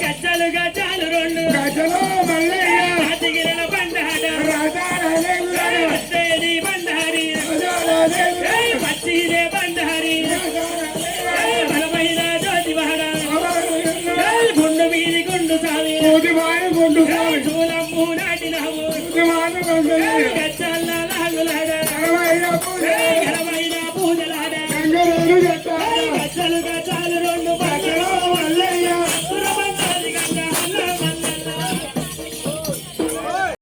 గజ్జలు గజ్జాలు రెండు గజలో మల్లయ్య అతిగిరణ బండాడ వచ్చేది బండారి పచ్చిదే బండారి బలమైన జ్యోతివాడ గుండు మీది గుండు సామి చూలమ్ము నాటినాము గజ్జల్ల లాగులాడ ఘనమైన పూజలాడ